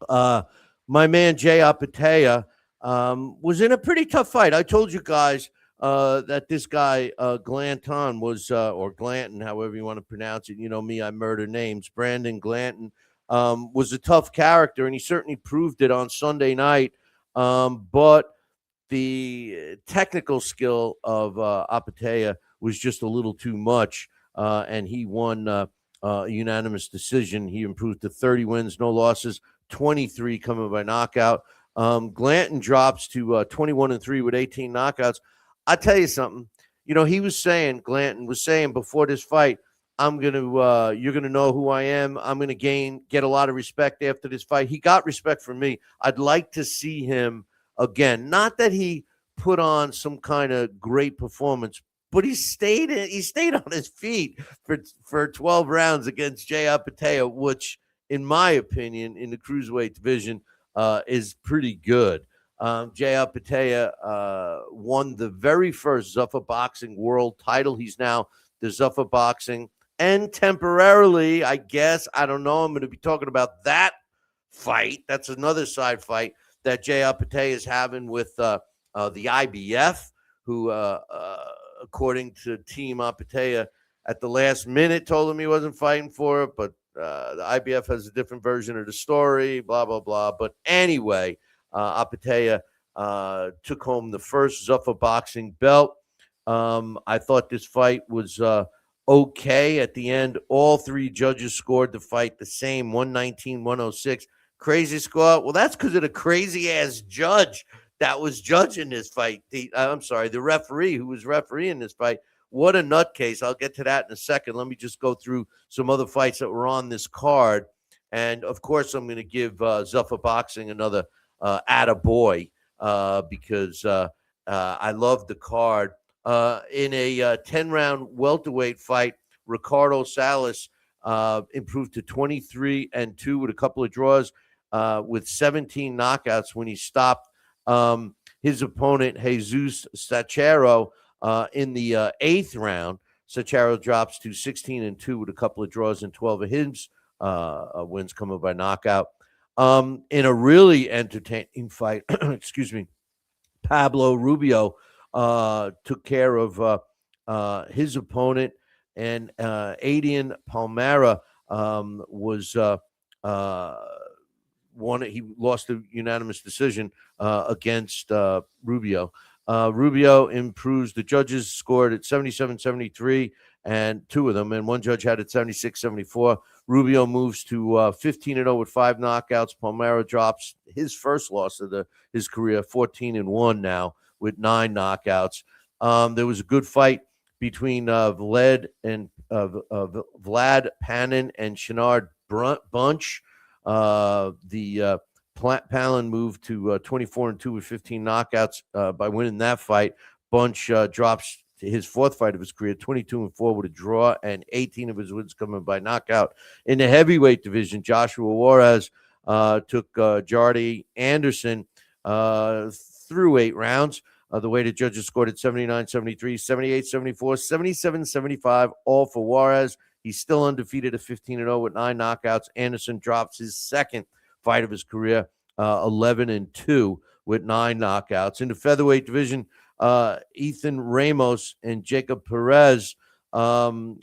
Uh, my man Jai Opetaia was in a pretty tough fight. I told you guys that this guy Glanton was, or Glanton, however you want to pronounce it. You know me, I murder names. Brandon Glanton was a tough character, and he certainly proved it on Sunday night. But the technical skill of Apatea was just a little too much, and he won a unanimous decision. He improved to 30 wins, no losses, 23 coming by knockout. Glanton drops to 21-3 with 18 knockouts. I tell you something. You know, Glanton was saying before this fight, you're gonna know who I am. I'm gonna get a lot of respect after this fight. He got respect from me. I'd like to see him again. Not that he put on some kind of great performance, but he stayed on his feet for 12 rounds against Jai Opetaia, which, in my opinion, in the cruiserweight division, is pretty good. Jai Opetaia won the very first Zuffa Boxing world title. He's now the Zuffa Boxing, and temporarily, I guess, I don't know, I'm going to be talking about that fight. That's another side fight that Jai Opetaia is having with the IBF, who, according to Team Opetaia, at the last minute told him he wasn't fighting for it, but the IBF has a different version of the story, blah, blah, blah. But anyway, Opetaia took home the first Zuffa Boxing belt. I thought this fight was okay at the end. All three judges scored the fight the same, 119-106. Crazy score. Well, that's because of the crazy ass judge that was judging this fight. The referee who was refereeing this fight. What a nutcase. I'll get to that in a second. Let me just go through some other fights that were on this card. And of course, I'm going to give Zuffa Boxing another attaboy because I love the card. In a 10-round welterweight fight, Ricardo Salas improved to 23-2 with a couple of draws, with 17 knockouts when he stopped his opponent, Jesus Sachero, in the eighth round. Sachero drops to 16-2 with a couple of draws and 12 of his wins coming by knockout. In a really entertaining fight, excuse me, Pablo Rubio took care of his opponent, and Adrian Palmera was won. He lost a unanimous decision against Rubio. Rubio improves. The judges scored at 77-73, and two of them, and one judge had it 76-74. Rubio moves to 15-0 with 5 knockouts. Palmera drops his first loss of his career, 14-1 now with 9 knockouts. There was a good fight between Vlad Panin and Shinard Bunch. Palin moved to 24-2 with 15 knockouts by winning that fight. Bunch drops to his fourth fight of his career, 22-4 with a draw, and 18 of his wins coming by knockout. In the heavyweight division, Joshua Juarez took Jardy Anderson through 8 rounds. The way the judges scored at 79-73, 78-74, 77-75, all for Juarez. He's still undefeated at 15-0 with 9 knockouts. Anderson drops his second fight of his career, 11-2 with 9 knockouts. In the featherweight division, Ethan Ramos and Jacob Perez put on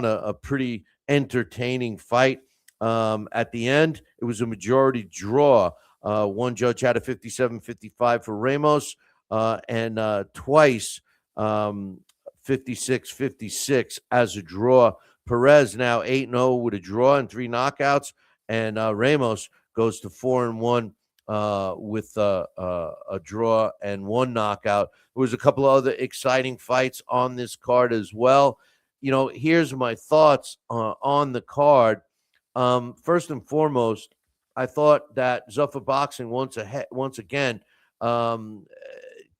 a pretty entertaining fight. At the end, it was a majority draw. One judge had a 57-55 for Ramos, and twice 56-56 as a draw. Perez now 8-0 with a draw and 3 knockouts, and Ramos goes to 4-1 with a draw and 1 knockout. There was a couple of other exciting fights on this card as well. You know, here's my thoughts on the card. First and foremost, I thought that Zuffa Boxing once again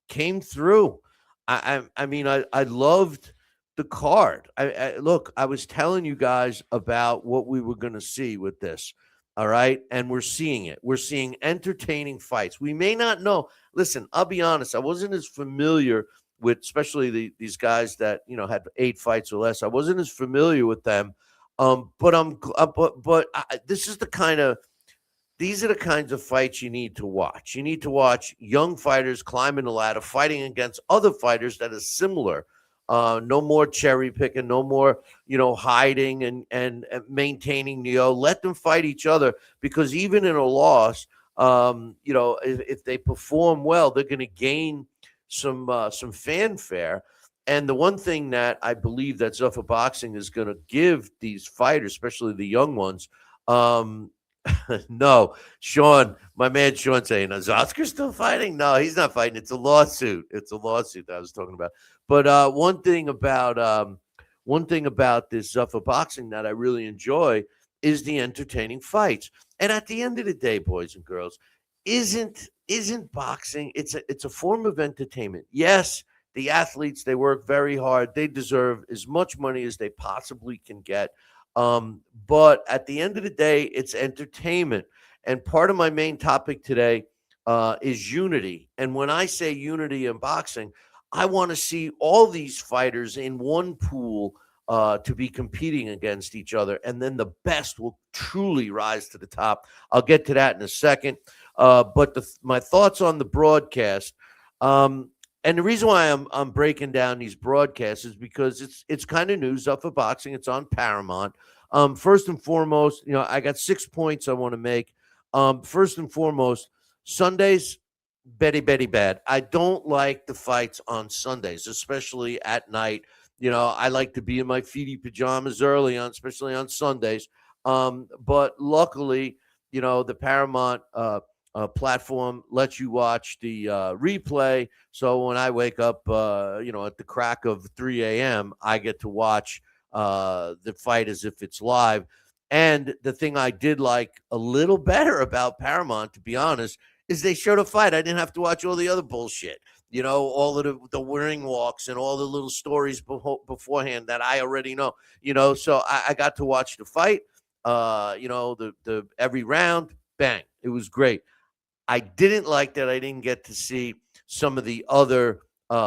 came through. I mean, I loved the card. Look, I was telling you guys about what we were going to see with this. All right. And we're seeing it. We're seeing entertaining fights. We may not know. Listen, I'll be honest. I wasn't as familiar with, especially these guys that, you know, had 8 fights or less. I wasn't as familiar with them. But this is the kind of these are the kinds of fights you need to watch. You need to watch young fighters climbing the ladder, fighting against other fighters that are similar. No more cherry picking, no more, hiding and maintaining. Let them fight each other, because even in a loss, if they perform well, they're going to gain some fanfare. And the one thing that I believe that Zuffa Boxing is going to give these fighters, especially the young ones, um, no, Sean, my man Sean saying, is Oscar still fighting? No, he's not fighting. It's a lawsuit. It's a lawsuit that I was talking about. But one thing about this Zuffa Boxing that I really enjoy is the entertaining fights. And at the end of the day, boys and girls, isn't boxing? It's a form of entertainment. Yes, the athletes, they work very hard. They deserve as much money as they possibly can get. But at the end of the day, it's entertainment. And part of my main topic today is unity. And when I say unity in boxing, I want to see all these fighters in one pool to be competing against each other. And then the best will truly rise to the top. I'll get to that in a second. But my thoughts on the broadcast. And the reason why I'm breaking down these broadcasts is because it's kind of news up for boxing. It's on Paramount. First and foremost, I got 6 points I want to make. First and foremost, Sundays, Betty bad. I don't like the fights on Sundays, especially at night. I like to be in my feety pajamas early on, especially on Sundays. But luckily, the Paramount platform lets you watch the replay. So when I wake up, at the crack of 3 a.m., I get to watch the fight as if it's live. And the thing I did like a little better about Paramount, to be honest, is they showed a fight. I didn't have to watch all the other bullshit. All of the ring walks and all the little stories beforehand that I already know. So I got to watch the fight. The every round, bang, it was great. I didn't like that I didn't get to see some of the other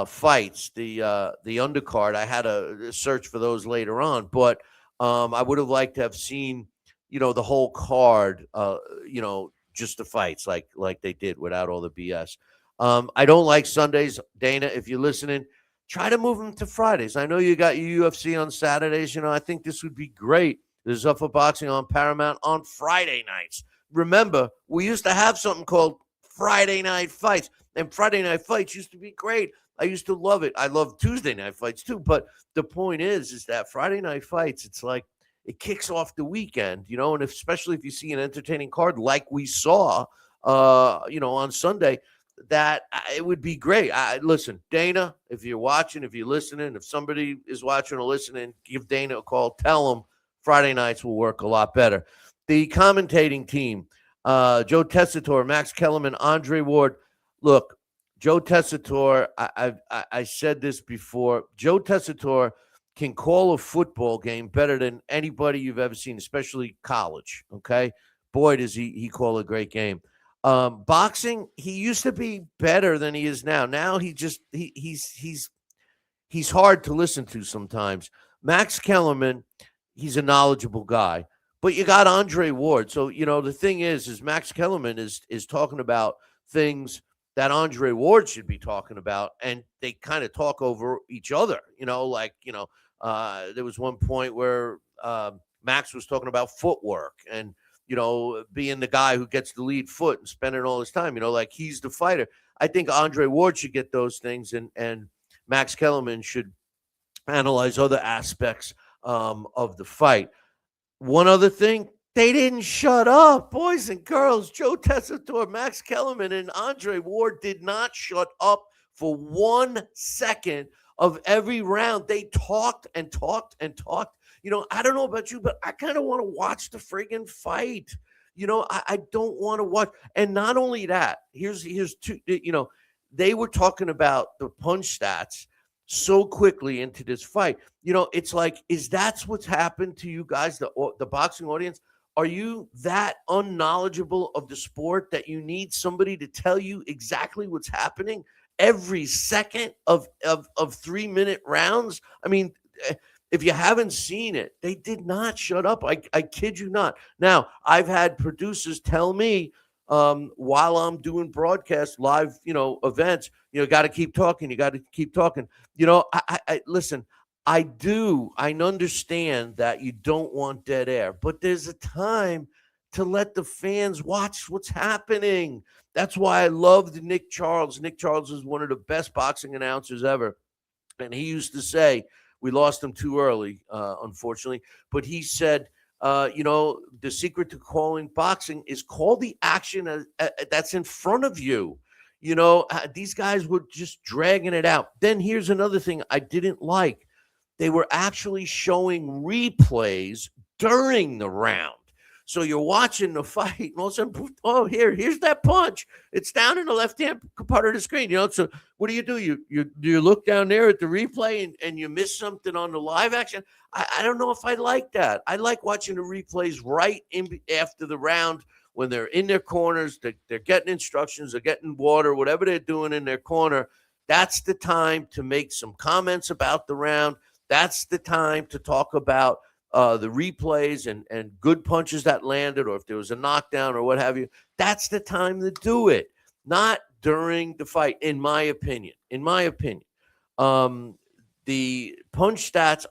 fights, the undercard. I had to search for those later on, but I would have liked to have seen, the whole card, just the fights like they did without all the BS. I don't like Sundays, Dana. If you're listening, try to move them to Fridays. I know you got your UFC on Saturdays. I think this would be great. There's Zuffa Boxing on Paramount on Friday nights. Remember, we used to have something called Friday night fights, and Friday night fights used to be great. I used to love it. I love Tuesday night fights too. But the point is that Friday night fights, it's like it kicks off the weekend, and especially if you see an entertaining card like we saw, on Sunday, that it would be great. Listen, Dana, if you're watching, if you're listening, if somebody is watching or listening, give Dana a call. Tell him Friday nights will work a lot better. The commentating team, Joe Tessitore, Max Kellerman, Andre Ward. Look, Joe Tessitore, I said this before. Joe Tessitore can call a football game better than anybody you've ever seen, especially college. Okay, boy, does he call a great game. Boxing, he used to be better than he is now. Now he's hard to listen to sometimes. Max Kellerman, he's a knowledgeable guy. But you got Andre Ward. So, the thing is Max Kellerman is talking about things that Andre Ward should be talking about, and they kind of talk over each other. There was one point where Max was talking about footwork and, being the guy who gets the lead foot and spending all his time, like he's the fighter. I think Andre Ward should get those things, and Max Kellerman should analyze other aspects of the fight. One other thing, they didn't shut up, boys and girls. Joe Tessitore, Max Kellerman, and Andre Ward did not shut up for 1 second of every round. They talked and talked and talked. I don't know about you, but I kind of want to watch the friggin' fight. I don't want to watch. And not only that, here's two, they were talking about the punch stats so quickly into this fight. It's like, is that's what's happened to you guys, the boxing audience? Are you that unknowledgeable of the sport that you need somebody to tell you exactly what's happening every second of 3-minute rounds? I mean, If you haven't seen it, they did not shut up. I kid you not. Now, I've had producers tell me while I'm doing broadcast live, events, got to keep talking. You got to keep talking. Listen, I understand that you don't want dead air, but there's a time to let the fans watch what's happening. That's why I loved Nick Charles. Nick Charles is one of the best boxing announcers ever. And he used to say, we lost him too early, unfortunately, but he said, the secret to calling boxing is call the action that's in front of you. These guys were just dragging it out. Then here's another thing I didn't like. They were actually showing replays during the round. So you're watching the fight, and all of a sudden, here's that punch. It's down in the left-hand part of the screen. So what do? You look down there at the replay and you miss something on the live action. I don't know if I like that. I like watching the replays right in after the round when they're in their corners. They're getting instructions, they're getting water, whatever they're doing in their corner. That's the time to make some comments about the round. That's the time to talk about the replays and good punches that landed, or if there was a knockdown or what have you. That's the time to do it, not during the fight, in my opinion. The punch stats,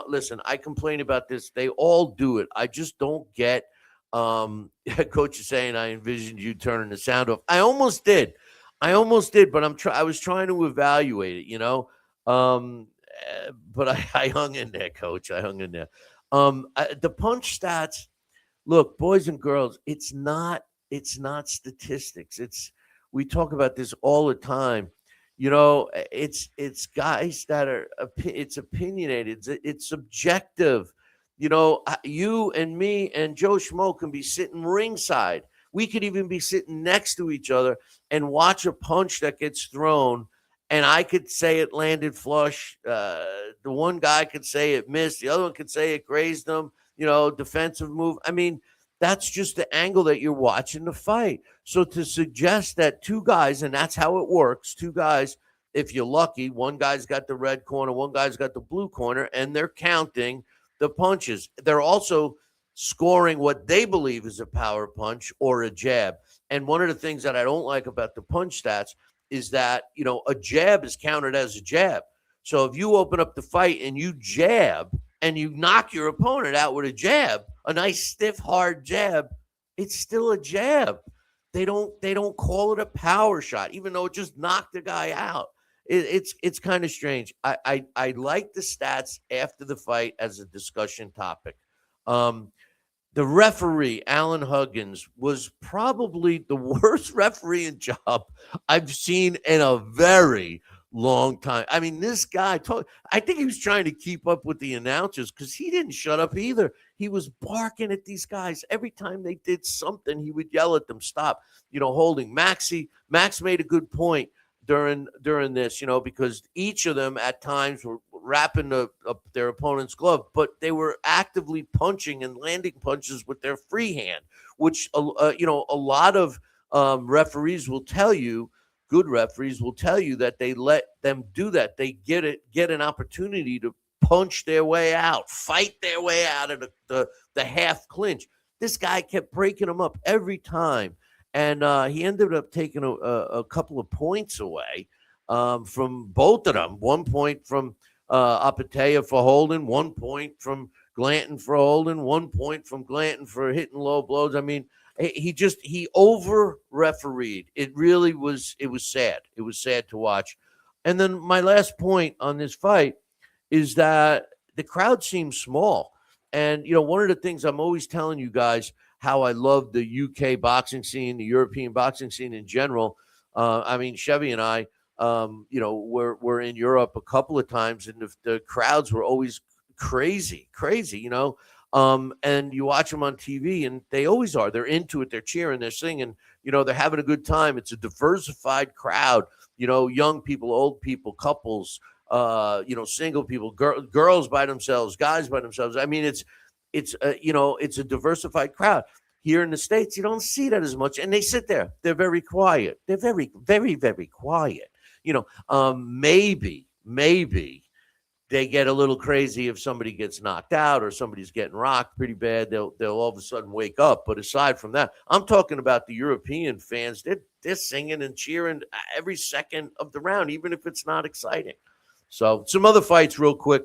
listen, I complain about this. They all do it. I just don't get Coach is saying I envisioned you turning the sound off. I almost did, but I was trying to evaluate it, but I hung in there, Coach. I hung in there. The punch stats, look, boys and girls, it's not statistics. We talk about this all the time. It's guys that are it's opinionated. It's subjective. You and me and Joe Schmo can be sitting ringside. We could even be sitting next to each other and watch a punch that gets thrown. And I could say it landed flush. The one guy could say it missed. The other one could say it grazed them, defensive move. I mean, that's just the angle that you're watching the fight. So to suggest that two guys, and that's how it works, two guys, if you're lucky, one guy's got the red corner, one guy's got the blue corner, and they're counting the punches. They're also scoring what they believe is a power punch or a jab. And one of the things that I don't like about the punch stats is that, a jab is counted as a jab. So if you open up the fight and you jab and you knock your opponent out with a jab, a nice stiff, hard jab, it's still a jab. They don't call it a power shot, even though it just knocked the guy out. It's kind of strange. I like the stats after the fight as a discussion topic. The referee, Alan Huggins, was probably the worst refereeing job I've seen in a very long time. I mean, this guy, I think he was trying to keep up with the announcers because he didn't shut up either. He was barking at these guys. Every time they did something, he would yell at them, stop, holding. Max made a good point during this, because each of them at times were wrapping their opponent's glove, but they were actively punching and landing punches with their free hand, which, a lot of referees will tell you, good referees will tell you that they let them do that. They get an opportunity to punch their way out, fight their way out of the half clinch. This guy kept breaking them up every time. And he ended up taking a couple of points away from both of them. 1 point from Opetaia for holding, 1 point from Glanton for holding, 1 point from Glanton for hitting low blows. I mean, he over refereed. It was sad. It was sad to watch. And then my last point on this fight is that the crowd seems small. And, one of the things I'm always telling you guys, how I love the UK boxing scene, the European boxing scene in general. Chevy and I, we're in Europe a couple of times, and the crowds were always crazy, and you watch them on TV, and they always are. They're into it. They're cheering. They're singing. They're having a good time. It's a diversified crowd. Young people, old people, couples, single people, girls by themselves, guys by themselves. I mean, it's a diversified crowd. Here in the States, you don't see that as much, and they sit there. They're very quiet. They're very, very, very quiet. Maybe they get a little crazy if somebody gets knocked out or somebody's getting rocked pretty bad. They'll all of a sudden wake up. But aside from that, I'm talking about the European fans. They're singing and cheering every second of the round, even if it's not exciting. So some other fights real quick.